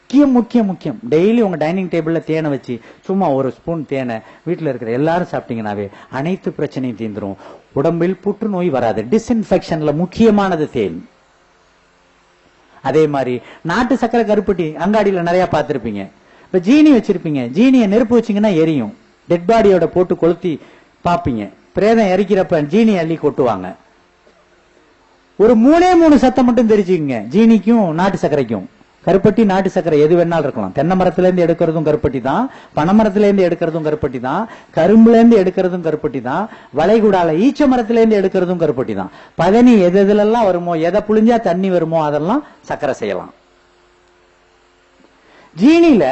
முக்கியம் முக்கியம் முக்கியம். டெய்லி உங்க டைனிங் டேபிள்ல தேனை வச்சு சும்மா ஒரு ஸ்பூன் தேனை வீட்டுல இருக்கிற எல்லாரும் சாப்பிட்டீங்கன்னாவே அனைத்து பிரச்சனையும் தீந்துரும். உடம்பில் புற்றுநோய் வராது. டிஸ்இன்ஃபெக்ஷன்ல முக்கியமானது தேன். அதே மாதிரி நாட்டு சக்கரை கருப்பட்டி அங்காடியில நிறைய பார்த்திருப்பீங்க. இப்ப ஜீனி வச்சிருப்பீங்க, ஜீனியை நெருப்பு வச்சீங்கன்னா எரியும். டெட் பாடியோட போட்டு கொளுத்தி பாப்பீங்க. பிரேதம் எரிக்கிறப்ப ஜீனி அள்ளி கொட்டுவாங்க. ஒரு 3 சத்தம் மட்டும் தெரிஞ்சுக்கங்க, ஜீனிக்கும் நாட்டு சர்க்கரைக்கும். கருப்பட்டி நாட்டு சர்க்கரை எது வேணாலும் இருக்கலாம். தென்னை மரத்துல இருந்து எடுக்கிறதும் கருப்பட்டி தான், பனைமரத்துல இருந்து எடுக்கிறதும் கருப்பட்டி தான், கரும்புல இருந்து எடுக்கிறதும் கருப்பட்டி தான், வளைகுடால ஈச்ச மரத்துல இருந்து எடுக்கிறதும் கருப்பட்டி தான். பதனி எது எதுலாம் வருமோ, எதை புளிஞ்சா தண்ணி வருமோ அதெல்லாம் சர்க்கரை செய்யலாம். ஜீனில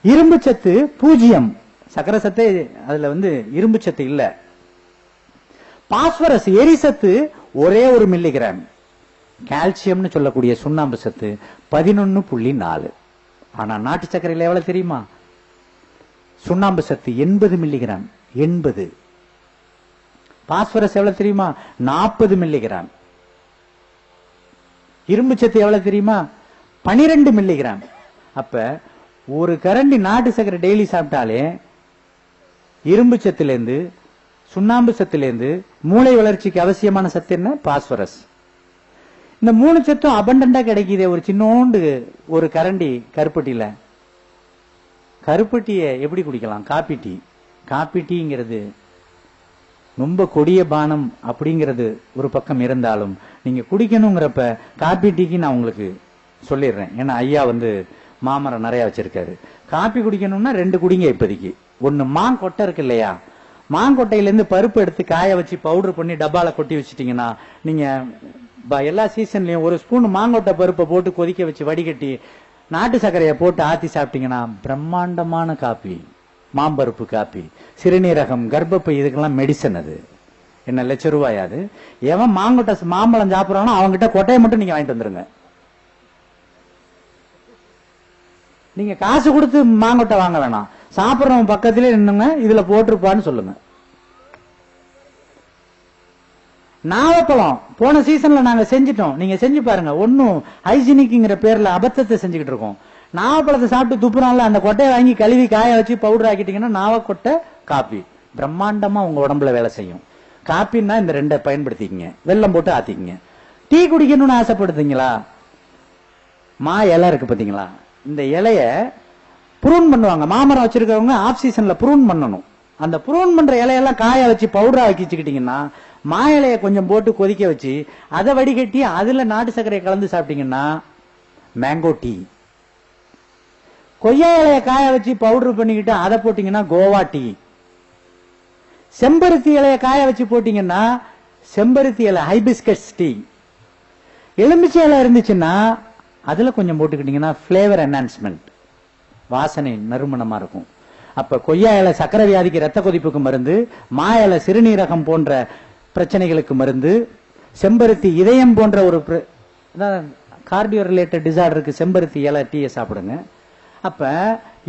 இரும்பு சத்து 0, சர்க்கரை சத்து அதுல இரும்பு சத்து இல்ல. பாஸ்பரஸ் எரிசத்து ஒரே 1 மில்லிகிராம். கால்சியம்னு சொல்லக்கூடிய சுண்ணாம்பு சத்து 11.4. ஆனா நாட்டு சர்க்கரையில் எவ்வளவு தெரியுமா? சுண்ணாம்பு சத்து 80 மில்லிகிராம். 80. பாஸ்பரஸ் எவ்வளவு தெரியுமா? 40 மில்லிகிராம். இரும்பு சத்து எவ்வளவு தெரியுமா? 12 மில்லிகிராம். அப்ப ஒரு கரண்டி நாட்டு சர்க்கரை டெய்லி சாப்பிட்டாலே இரும்பு சத்திலிருந்து, சுண்ணாம்பு சத்திலிருந்து மூளை வளர்ச்சிக்கு அவசியமான சத்து என்ன? பாஸ்பரஸ். இந்த 3 சத்தும் அபண்டண்டா கிடைக்குதே ஒரு சின்னோண்டு ஒரு கரண்டி கருப்பட்டியில. கருப்பட்டியை எப்படி குடிக்கலாம்? Coffee tea. காப்பி டீங்கிறது ரொம்ப கொடிய பானம் அப்படிங்கிறது ஒரு பக்கம் இருந்தாலும் நீங்க குடிக்கணுங்கிறப்ப காப்பி டீக்கு நான் உங்களுக்கு சொல்லிடுறேன். ஏன்னா ஐயா மாமரம் நிறைய வச்சிருக்காரு. காப்பி குடிக்கணும்னா 2 குடிங்க இப்போதைக்கு. ஒன்னு மாங்கொட்டை இருக்கு இல்லையா, மாங்கொட்டையில இருந்து பருப்பு எடுத்து காய வச்சு பவுடர் பண்ணி டப்பால கொட்டி வச்சுட்டீங்கன்னா, நீங்க எல்லா சீசன்லயும் ஒரு ஸ்பூன் மாங்கொட்டை பருப்பை போட்டு கொதிக்க வச்சு வடிகட்டி நாட்டு சர்க்கரையை போட்டு ஆத்தி சாப்பிட்டீங்கன்னா பிரம்மாண்டமான காப்பி. மாம்பருப்பு காப்பி, சிறுநீரகம், கர்ப்பப்பை, இதுக்கெல்லாம் மெடிசன். அது என்ன ₹1,00,000 எவன் மாம்பழம் சாப்பிடறானோ அவங்ககிட்ட கொட்டையை மட்டும் நீங்க வாங்கிட்டு வந்துருங்க. நீங்க காசு கொடுத்து மாங்கொட்டை வாங்க வேணாம், சாப்பிடறவன் பக்கத்திலே நின்னுங்க, இதுல போட்டிருப்பான்னு சொல்லுங்க. நாவப்பழம் போன சீசன்ல நாங்க செஞ்சிட்டோம், நீங்க செஞ்சு பாருங்க. ஒன்னும் ஹைஜீனிக்ங்கிற பேர்ல அபத்தத்தை செஞ்சுக்கிட்டு இருக்கோம். நாவப்பழத்தை சாப்பிட்டு துப்புறான்ல, அந்த கொட்டையை வாங்கி கழுவி காய வச்சு பவுடர் ஆக்கிட்டீங்கன்னா நாவக்கொட்டை காப்பி பிரம்மாண்டமா உங்க உடம்புல வேலை செய்யும். காப்பின்னா இந்த 2 பயன்படுத்திக்கங்க. வெல்லம் போட்டு ஆத்திக்கங்க. டீ குடிக்கணும்னு ஆசைப்படுத்தீங்களா? மா இலை இருக்கு பாத்தீங்களா, இந்த இலைய ப்ரூன் பண்ணுவாங்க. மாமரம் வச்சிருக்கவங்க ஆஃப் சீசன்ல ப்ரூன் பண்ணணும். அந்த ப்ரூன் பண்ற இலையெல்லாம் காய வச்சு பவுடரா ஆக்கி வச்சுக்கிட்டீங்கன்னா, மா இலைய கொஞ்சம் போட்டு கொதிக்க வச்சு அதை வடிகட்டி அதுல நாட்டு சர்க்கரையை கலந்து சாப்பிட்டீங்கன்னா மேங்கோ டீ. கொய்யா இலைய காய வச்சு பவுடர் பண்ணிக்கிட்டு அதை போட்டீங்கன்னா கோவா டீ. செம்பருத்தி இலைய காய வச்சு போட்டீங்கன்னா செம்பருத்தி இலை ஹைபிஸ்கஸ் டீ. எலுமிச்சை இலை இருந்துச்சுன்னா அதுல கொஞ்சம் போட்டுக்கிட்டீங்கன்னா பிளேவர் என்ஹான்ஸ்மெண்ட், வாசனை நறுமணமா இருக்கும். அப்ப கொய்யா இலை சக்கரை வியாதிக்கு ரத்த கொதிப்புக்கு மருந்து, மா இலை சிறுநீரகம் போன்ற பிரச்சனைகளுக்கு மருந்து, செம்பருத்தி இதயம் போன்ற ஒரு கார்டியோ ரிலேட்டட் டிசார்டருக்கு செம்பருத்தி இலை டீயை சாப்பிடுங்க. அப்ப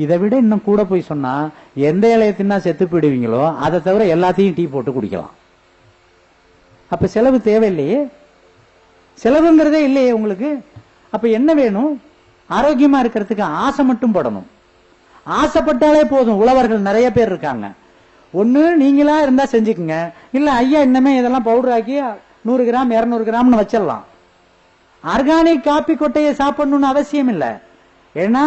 இதை விட இன்னும் கூட போய் சொன்னா, எந்த இலையை தின்னா செத்து போயிடுவீங்களோ அதை தவிர எல்லாத்தையும் டீ போட்டு குடிக்கலாம். அப்ப செலவு தேவையில்லையே, செலவுங்கிறதே இல்லையே உங்களுக்கு. அப்ப என்ன வேணும்? ஆரோக்கியமா இருக்கிறதுக்கு ஆசை மட்டும் படணும். ஆசைப்பட்டாலே போதும். உழவர்கள் நிறைய பேர் இருக்காங்க. ஒண்ணு நீங்களா இருந்தா செஞ்சுக்குங்க, இல்ல ஐயா இன்னமே இதெல்லாம் பவுடர் ஆக்கி 100 கிராம் 200 கிராம்னு வச்சிடலாம். ஆர்கானிக் காப்பி கொட்டையை சாப்பிடணும்னு அவசியம் இல்லை. ஏன்னா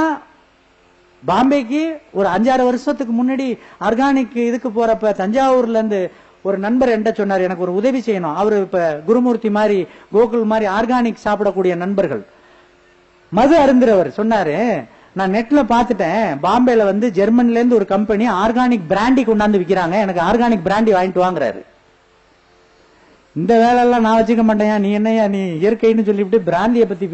பாம்பேக்கு ஒரு 5-6 வருஷத்துக்கு முன்னாடி ஆர்கானிக் இதுக்கு போறப்ப தஞ்சாவூர்ல இருந்து ஒரு நண்பர் என்கிட்ட சொன்னார், எனக்கு ஒரு உதவி செய்யணும். அவரு இப்ப குருமூர்த்தி மாதிரி கோகுல் மாதிரி ஆர்கானிக் சாப்பிடக்கூடிய நண்பர்கள், மது அருந்துறவர் சொன்னாரு, நான் நெட்ல பாத்துட்டேன், பாம்பேல ஜெர்மன்ல இருந்து ஒரு கம்பெனி ஆர்கானிக் பிராண்டி கொண்டாந்து விக்கிறாங்க, எனக்கு ஆர்கானிக் பிராண்டி வாங்கிட்டு வாங்குறாரு. இந்த வேலை எல்லாம் நான் வச்சுக்க மாட்டேன். நீ என்னையா நீ இயற்கைன்னு சொல்லிவிட்டு பிராண்டியை பத்தி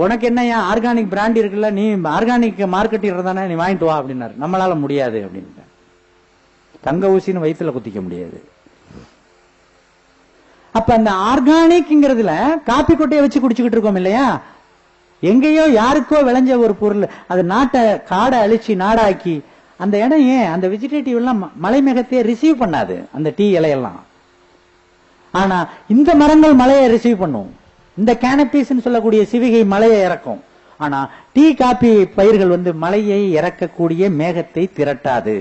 உனக்கு என்னையா ஆர்கானிக் பிராண்டி இருக்குல்ல, நீ ஆர்கானிக் மார்க்கெட் தானே, நீ வாங்கிட்டு வா அப்படின்னாரு. நம்மளால முடியாது அப்படின்னு. தங்க ஊசின்னு வயிற்றுல குத்திக்க முடியாது. அப்ப அந்த ஆர்கானிக்ங்கிறதுல காப்பி கொட்டையை வச்சு குடிச்சுக்கிட்டு இருக்கோம் இல்லையா, எங்கேயோ யாருக்கோ விளைஞ்ச ஒரு பொருள், அது நாட்டை காடை அழிச்சு நாடாக்கி, அந்த இடம் ஏன் அந்த வெஜிடேட்டிவ் எல்லாம் மலை மேகத்தையே ரிசீவ் பண்ணாது, அந்த டீ இலையெல்லாம். ஆனா இந்த மரங்கள் மலையை ரிசீவ் பண்ணும். இந்த கேனபீஸ் சொல்லக்கூடிய சிவிகை மலையை இறக்கும். ஆனா டீ காபி பயிர்கள் வந்து மலையை இறக்கக்கூடிய மேகத்தை திரட்டாது.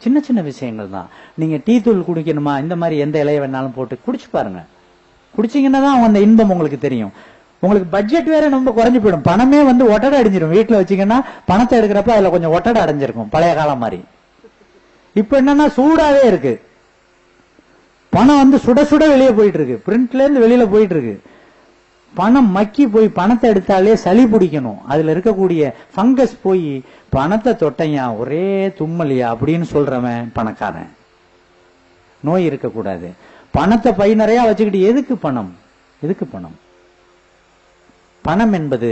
சின்ன சின்ன விஷயங்கள் தான். நீங்க டீ தூள் குடிக்கணுமா, இந்த மாதிரி எந்த இலைய வேணாலும் போட்டு குடிச்சு பாருங்க. குடிச்சீங்கன்னா தான் அந்த இன்பம் உங்களுக்கு தெரியும். உங்களுக்கு பட்ஜெட் வேற ரொம்ப குறைஞ்சு போயிடும். பணமே வந்து ஒட்டடை அடைஞ்சிடும். வீட்டுல வச்சீங்கன்னா பணத்தை எடுக்கிறப்ப அதுல கொஞ்சம் ஒட்டடை அடைஞ்சிருக்கும் பழைய காலம் மாதிரி. இப்ப என்னன்னா சூடாவே இருக்கு. பணம் வந்து சுட சுட வெளியே போயிட்டு இருக்கு. பிரிண்ட்ல இருந்து வெளியில போயிட்டு இருக்கு. பணம் மக்கி போய் பணத்தை எடுத்தாலே சளி பிடிக்கணும். அதுல இருக்கக்கூடிய பங்கஸ் போய் பணத்தை தொட்டையா ஒரே தும்மலியா அப்படின்னு சொல்றவன் பணக்காரன். நோய் இருக்கக்கூடாது. பணத்தை பை நிறைய வச்சுக்கிட்டு எதுக்கு பணம்? எதுக்கு பணம்? பணம் என்பது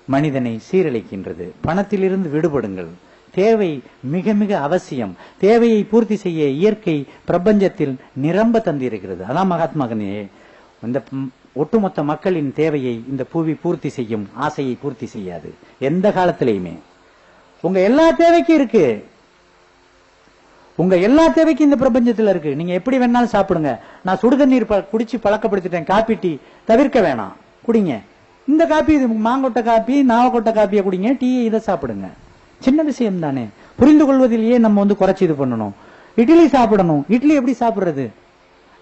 மனிதனை சீரழிக்கின்றது. பணத்திலிருந்து விடுபடுங்கள். தேவை மிக மிக அவசியம். தேவையை பூர்த்தி செய்ய இயற்கை பிரபஞ்சத்தில் நிரம்ப தந்திருக்கிறது. அதான் மகாத்மா காந்தி, இந்த ஒட்டுமொத்த மக்களின் தேவையை இந்த பூவி பூர்த்தி செய்யும், ஆசையை பூர்த்தி செய்யாது எந்த காலத்திலையுமே. உங்க எல்லா தேவைக்கும் இருக்கு. உங்க எல்லா தேவைக்கும் இந்த பிரபஞ்சத்தில் இருக்கு. நீங்க எப்படி வேணாலும் சாப்பிடுங்க. நான் சுடுதண்ணீர் குடிச்சு பழக்கப்படுத்திட்டேன். காப்பி டீ தவிர்க்க வேணாம், குடிங்க. இந்த காப்பி மாங்கொட்டை காப்பி, நாவக்கொட்டை காப்பியை குடிங்க. டீ இதை சாப்பிடுங்க. சின்ன விஷயம் தானே. புரிந்து கொள்வதிலேயே நம்ம வந்து குறைச்சி இது பண்ணணும். இட்லி சாப்பிடணும். இட்லி எப்படி சாப்பிடுறது?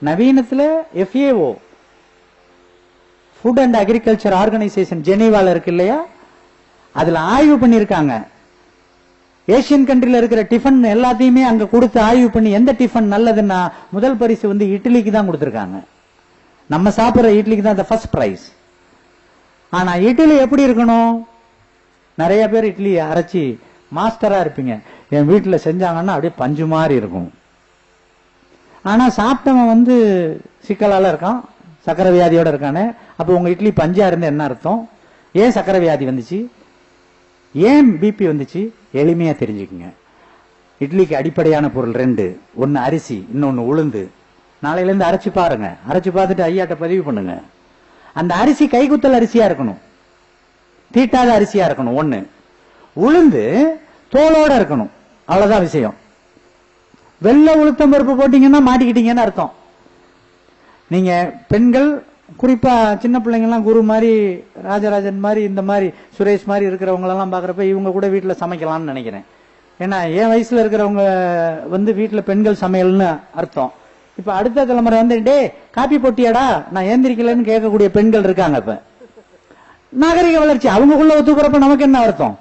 நவீனத்துல FAO, food and agriculture organisation, ஜெனீவால இருக்கு இல்லையா, அதுல ஆய்வு பண்ணிருக்காங்க. ஏசியன் கண்ட்ரில இருக்கிற டிஃபன் எல்லாத்தையுமே அங்க கொடுத்து ஆய்வு பண்ணி எந்த டிஃபன் நல்லதுன்னா முதல் பரிசு வந்து இட்லிக்கு தான் கொடுத்திருக்காங்க. நம்ம சாப்பிடுற இட்லிக்கு தான் ஃபர்ஸ்ட் பிரைஸ். ஆனா இட்லி எப்படி இருக்கணும்? நிறைய பேர் இட்லி அரைச்சி மாஸ்டரா இருப்பீங்க. என் வீட்டுல செஞ்சாங்கன்னா அப்படியே பஞ்சு மாதிரி இருக்கும். ஆனா சாப்பிட்டவன் வந்து சிக்கலால இருக்கான், சக்கரை வியாதியோட இருக்கானே. அப்ப உங்க இட்லி பஞ்சா இருந்து என்ன அர்த்தம்? ஏன் சக்கரை வியாதி வந்துச்சு? ஏன் பிபி வந்துச்சு? எளிமையா தெரிஞ்சுக்குங்க. இட்லிக்கு அடிப்படையான பொருள் ரெண்டு. ஒன்னு அரிசி, இன்னொன்னு உளுந்து. நாளையில இருந்து அரைச்சு பாருங்க. அரைச்சு பார்த்துட்டு ஐயாட்ட பதிவு பண்ணுங்க. அந்த அரிசி கைக்குத்தல் அரிசியா இருக்கணும், தீட்டாத அரிசியா இருக்கணும். ஒண்ணு. உளுந்து தோலோட இருக்கணும். அவ்வளவுதான் விஷயம். வெள்ளை உளுத்தம் பருப்பு போட்டீங்கன்னா மாட்டிக்கிட்டீங்கன்னு அர்த்தம். நீங்க பெண்கள், குறிப்பா சின்ன பிள்ளைங்க எல்லாம் குரு மாதிரி, ராஜராஜன் மாதிரி, இந்த மாதிரி சுரேஷ் மாதிரி இருக்கிறவங்க எல்லாம் பாக்குறப்ப இவங்க கூட வீட்டுல சமைக்கலாம்னு நினைக்கிறேன். ஏன்னா என் வயசுல இருக்கிறவங்க வந்து வீட்டுல பெண்கள் சமையல்னு அர்த்தம். இப்ப அடுத்த தலைமுறை வந்து டே காப்பி போட்டியாடா நான் ஏந்திரிக்கலன்னு கேட்கக்கூடிய பெண்கள் இருக்காங்க. இப்ப நாகரிக வளர்ச்சி. அவங்களுக்குள்ள ஒத்து போறப்ப நமக்கு என்ன வருத்தம்?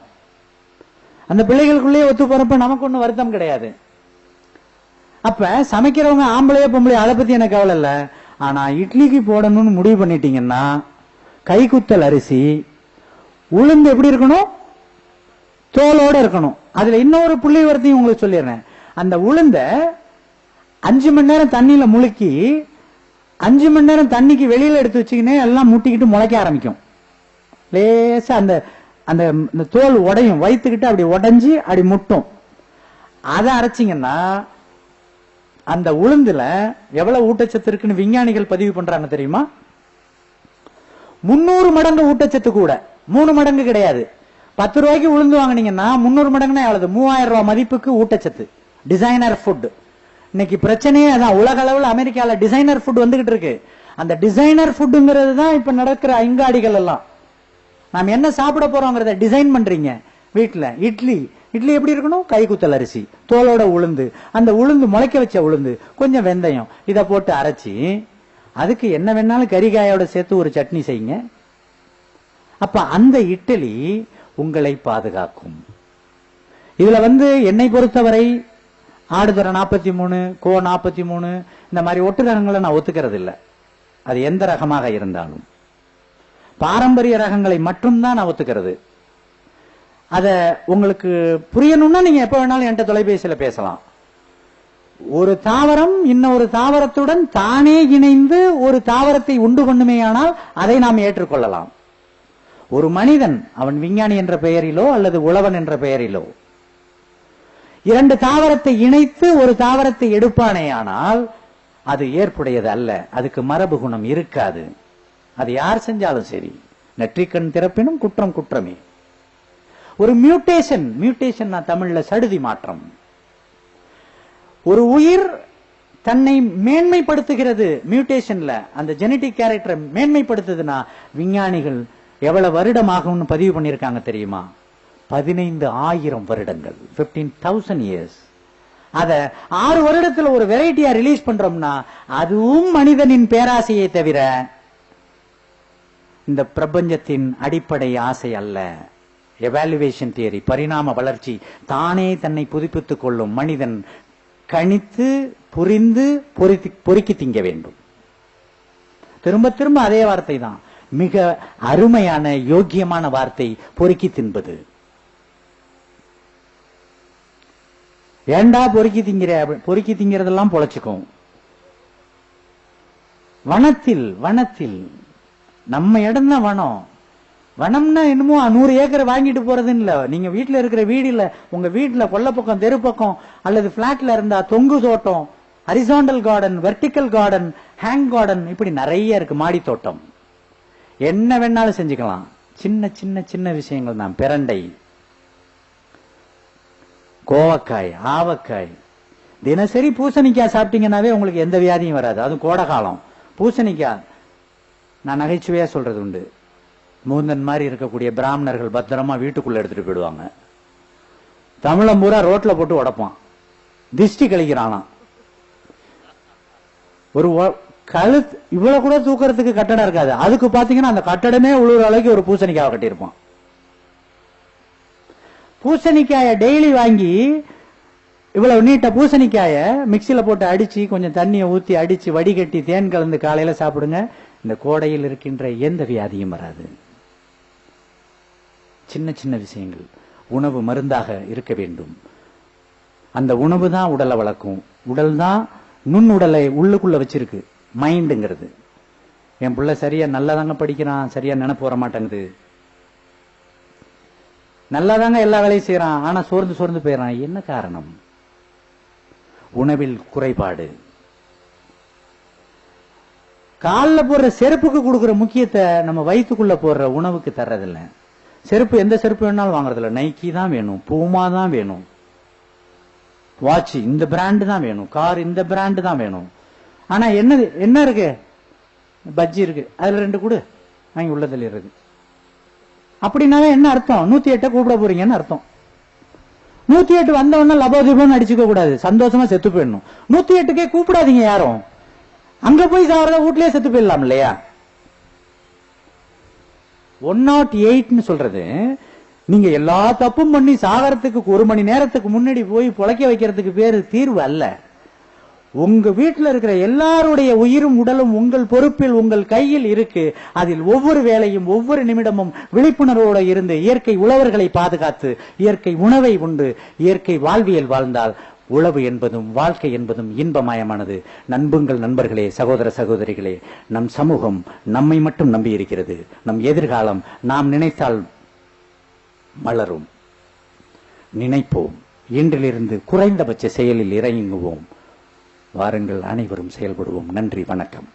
அந்த பிள்ளைகளுக்குள்ளேயே ஒத்து போறப்ப நமக்கு ஒன்னும் வருத்தம் கிடையாது. அப்ப சமைக்கிறவங்க ஆம்பளையோ பொம்பளையோ அதை பத்தி எனக்கு கவலை இல்ல. ஆனா இட்லிக்கு போடணும்னு முடிவு பண்ணிட்டீங்கன்னா கைக்குத்தல் அரிசி, உளுந்து எப்படி இருக்கணும்? தோலோட இருக்கணும். அதுல இன்னொரு புள்ளி வரத்தையும் உங்களுக்கு சொல்லிடுறேன். அந்த உளுந்த 5 மணி நேரம் தண்ணியில முழுக்கி 5 மணி நேரம் தண்ணிக்கு வெளியில எடுத்து வச்சுக்கினே எல்லாம் முட்டிக்கிட்டு முளைக்க ஆரம்பிக்கும். லேசா அந்த அந்த தோல் உடையும், வைத்துக்கிட்டு அப்படி உடைஞ்சு அப்படி முட்டும். அதை அரைச்சிங்கன்னா அந்த உளுந்துல எவ்வளவு ஊட்டச்சத்து இருக்குன்னு விஞ்ஞானிகள் பதிவு பண்றாங்க தெரியுமா? 300 மடங்கு ஊட்டச்சத்து கூட. 3 மடங்கு கிடையாது. 10 ரூபாய்க்கு உளுந்து வாங்கினீங்கன்னா 300 மடங்குன்னா எவ்வளவு? 3000 ரூபாய் மதிப்புக்கு ஊட்டச்சத்து. Designer food. இன்னைக்கு பிரச்சனையே அதான். உலக அளவில் அமெரிக்கால டிசைனர் ஃபுட் வந்துகிட்டு இருக்கு. அந்த டிசைனர் ஃபுட்டுங்கிறது தான் இப்ப நடக்கிற ஐங்காடிகள் எல்லாம். நாம் என்ன சாப்பிட போறோங்கிறத டிசைன் பண்றீங்க வீட்டுல. இட்லி, இட்லி எப்படி இருக்கணும்? கைக்குத்தல் அரிசி, தோலோட உளுந்து, அந்த உளுந்து முளைக்க வச்ச உளுந்து, கொஞ்சம் வெந்தயம், இதை போட்டு அரைச்சி அதுக்கு என்ன வேணாலும் கறிகாயோட சேர்த்து ஒரு சட்னி செய்யுங்க. அப்ப அந்த இட்லி உங்களை பாதுகாக்கும். இதுல வந்து என்னை பொறுத்தவரை ஆடுதுறை 43, கோ 43 இந்த மாதிரி ஒட்டு ரகங்களை நான் ஒத்துக்கிறது இல்லை. அது எந்த ரகமாக இருந்தாலும் பாரம்பரிய ரகங்களை மட்டும்தான் நான் ஒத்துக்கிறது. அத உங்களுக்கு புரியணும்னா நீங்க எப்ப வேணாலும் என்கிட்ட தொலைபேசியில பேசலாம். ஒரு தாவரம் இன்னொரு தாவரத்துடன் தானே இணைந்து ஒரு தாவரத்தை உண்டு பண்ணுமேயானால் அதை நாம் ஏற்றுக்கொள்ளலாம். ஒரு மனிதன், அவன் விஞ்ஞானி என்ற பெயரிலோ அல்லது உழவன் என்ற பெயரிலோ, 2 தாவரத்தை இணைத்து ஒரு தாவரத்தை எடுப்பானேயானால் அது ஏற்புடையது அல்ல. அதுக்கு மரபு குணம் இருக்காது. அது யார் செஞ்சாலும் சரி. நெற்றிக்கண் திறப்பினும் குற்றம் குற்றமே. ஒரு மியூட்டேஷன், மியூட்டேஷன் தமிழ்ல சடுதி மாற்றம். ஒரு உயிர் தன்னை மேன்மைப்படுத்துகிறது மியூட்டேஷன்ல, அந்த ஜெனடிக் கேரக்டரை மேன்மைப்படுத்துதுன்னா விஞ்ஞானிகள் எவ்வளவு வருடம் ஆகும்னு பதிவு பண்ணியிருக்காங்க தெரியுமா? 15,000 வருடங்கள், 15,000 years. அத 6 வருடத்துல ஒரு வெரைட்டியா ரிலீஸ் பண்றோம்னா அதுவும் மனிதனின் பேராசையை தவிர இந்த பிரபஞ்சத்தின் அடிப்படை ஆசை அல்ல. எவாலுவேஷன் தியரி, பரிணாம வளர்ச்சி தானே தன்னை புதுப்பித்துக் கொள்ளும். மனிதன் கணித்து புரிந்து பொறுக்கி திங்க வேண்டும். திரும்ப திரும்ப அதே வார்த்தை தான், மிக அருமையான யோக்கியமான வார்த்தை, பொறுக்கி தின்பது. ஏண்டா பொறுக்கி திங்கிற? பொறுக்கி திங்கிறதெல்லாம் பொழைச்சுக்கும். வனத்தில் நம்ம இடம் தான் வனம். வனம்னா என்னமோ 100 ஏக்கர் வாங்கிட்டு போறதுன்னு இல்ல. நீங்க வீட்டுல இருக்கிற வீடு இல்ல, உங்க வீட்டுல கொல்லப்பக்கம் தெரு பக்கம் அல்லது பிளாட்ல இருந்தா தொங்கு தோட்டம், horizontal garden, vertical garden, hang garden, இப்படி நிறைய இருக்கு. மாடி தோட்டம் என்ன வேணாலும் செஞ்சுக்கலாம். சின்ன சின்ன சின்ன விஷயங்கள் தான். பிரண்டை, கோவக்காய், ஆவக்காய், தினசரி பூசணிக்காய் சாப்பிட்டீங்கன்னாவே உங்களுக்கு எந்த வியாதியும் வராது. அதுவும் கோடை காலம் பூசணிக்காய். நான் நகைச்சுவையா சொல்றது உண்டு, மூந்தன் மாதிரி இருக்கக்கூடிய பிராமணர்கள் பத்திரமா வீட்டுக்குள்ள எடுத்துட்டு போயிடுவாங்க. தமிழம் பூரா ரோட்ல போட்டு உடப்பான், திஷ்டி கழிக்கிறானா. ஒரு கழுத்து இவ்வளவு கூட தூக்கறதுக்கு கட்டடம் இருக்காது, அதுக்கு பாத்தீங்கன்னா அந்த கட்டடமே உழுவுற அளவுக்கு ஒரு பூசணிக்காவை கட்டியிருப்பான். பூசணிக்காய டெய்லி வாங்கி இவ்வளவு நீட்ட பூசணிக்காய மிக்சியில போட்டு அடிச்சு கொஞ்சம் தண்ணியை ஊத்தி அடிச்சு வடிகட்டி தேன் கலந்து காலையில சாப்பிடுங்க. இந்த கோடையில் இருக்கின்ற எந்த வியாதியும் வராது. சின்ன சின்ன விஷயங்கள். உணவு மருந்தாக இருக்க வேண்டும். அந்த உணவு தான் உடலை வளர்க்கும். உடல் தான் நுண்ணுடலை உள்ளுக்குள்ள வச்சிருக்கு, மைண்டுங்கிறது. என் பிள்ளை சரியா நல்லாதாங்க படிக்கிறான், சரியா நினைப்பு வர மாட்டேங்குது, நல்லாதாங்க எல்லா வேலையும் செய்யறான், ஆனா சோர்ந்து சோர்ந்து போயிடறான். என்ன காரணம்? உணவில் குறைபாடு. காலில் போடுற செருப்புக்கு கொடுக்கிற முக்கியத்தை நம்ம வயிற்றுக்குள்ள போடுற உணவுக்கு தர்றதில்ல. செருப்பு எந்த செருப்பு வேணாலும் வாங்குறதில்ல. நைக்கி தான் வேணும், பூமா தான் வேணும், வாட்ச் இந்த பிராண்டு தான் வேணும், கார் இந்த பிராண்டு தான் வேணும். ஆனா என்ன இருக்கு? பஜ்ஜி இருக்கு, அதுல 2 கூடு வாங்கி உள்ளதில் இருக்கு. அப்படின்னாவே என்ன அர்த்தம்? 108 கூப்பிட போறீங்கன்னு அர்த்தம். 108 வந்தவொடனே லபோதிபம் அடிச்சுக்க கூடாது, சந்தோஷமா செத்து போயிடணும். 108க்கே கூப்பிடாதீங்க யாரும். அங்க போய் சாகிறத வீட்லயே செத்து போயிடலாம் இல்லையா? 108 சொல்றது நீங்க எல்லா தப்பும் பண்ணி சாகரத்துக்கு 1 மணி நேரத்துக்கு முன்னாடி போய் பொழைக்க வைக்கிறதுக்கு பேரு தீர்வு அல்ல. உங்க வீட்டில் இருக்கிற எல்லாருடைய உயிரும் உடலும் உங்கள் பொறுப்பில், உங்கள் கையில் இருக்கு. அதில் ஒவ்வொரு வேளையும் ஒவ்வொரு நிமிடமும் விழிப்புணர்வோடு இருந்து இயற்கை உழவர்களை பாதுகாத்து இயற்கை உணவை உண்டு இயற்கை வாழ்வியல் வாழ்ந்தால் உழவு என்பதும் வாழ்க்கை என்பதும் இன்பமயமானது. நண்புங்கள் நண்பர்களே, சகோதர சகோதரிகளே, நம் சமூகம் நம்மை மட்டும் நம்பி இருக்கிறது. நம் எதிர்காலம் நாம் நினைத்தால் மலரும். நினைப்போம், இன்றிலிருந்து குறைந்தபட்ச செயலில் இறங்குவோம். வாருங்கள், அனைவரும் செயல்படுவோம். நன்றி, வணக்கம்.